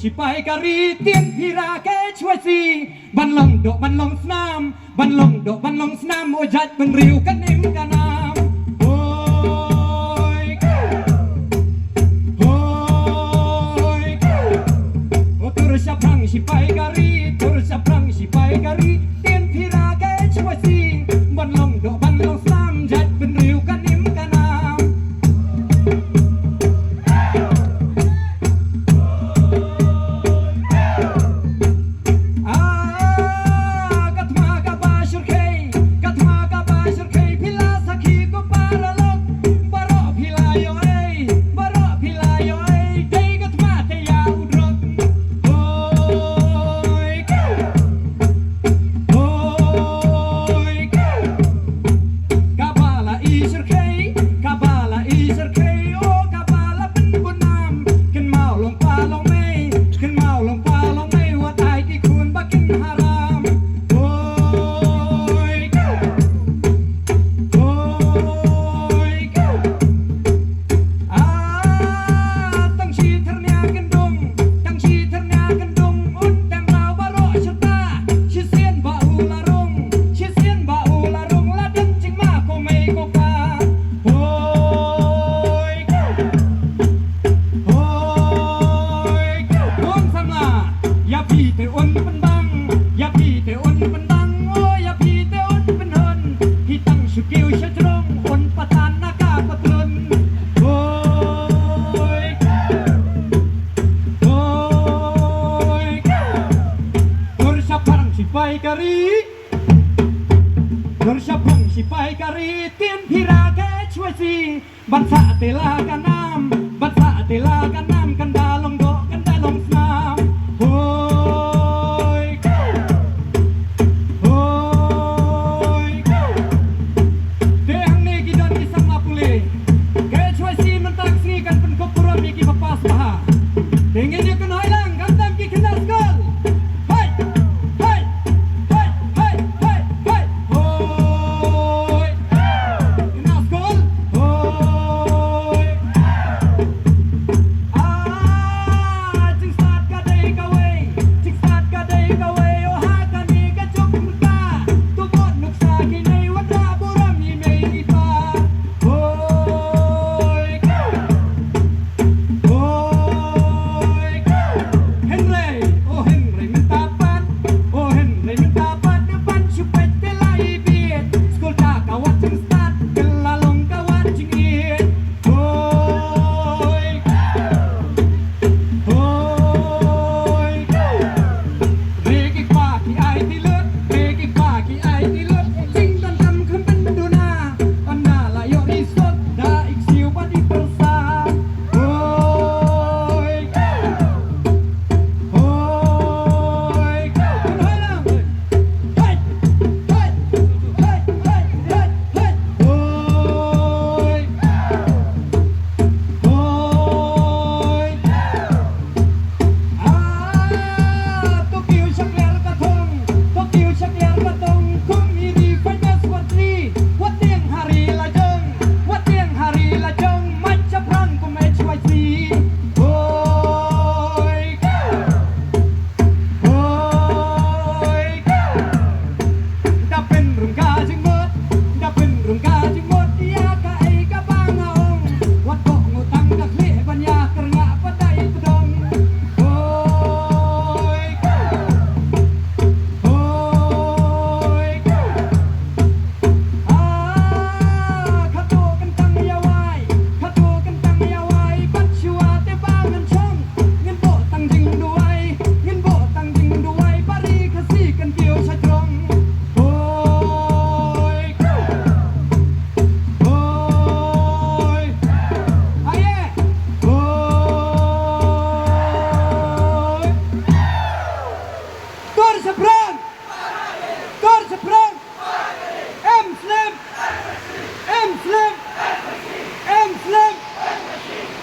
ชิไปกะรีเตียนพิราแกช่วยสีบันลงโดบันลงสนามบันลงโดบันลงสนามโอจัดบันริวกันนิ่มกันน้ำโอ้ยโอ้ยโอ้ตุรชาพังชิไปกะรีตุรชาพังชิไปกะรีเตียนพิราแกช่วยสีบันลงโดบันลงสนามจัดบันริวกันนิ่มกันน้ำไปกะรีรชพังชิไปกะรีเตียนพิราแกช่วยสีบันสะเตลากันน้ำบันสะเตลากันน้ำกันดาลงโดกันดาลงสนามโอ้ยโอ้ยเตียงนี้กินดิสังมาปุเลแกช่วยสีมันตักสีกันเป็นกบพรมีกิบปาสบาเตียงนี้กันหอยลังกันตามกินนัสกอล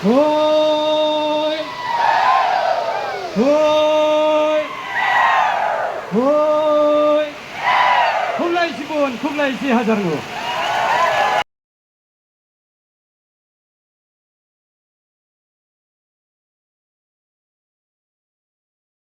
Hoi! Hoi! Hoi! Khulai si bun, khulai si hajar nu.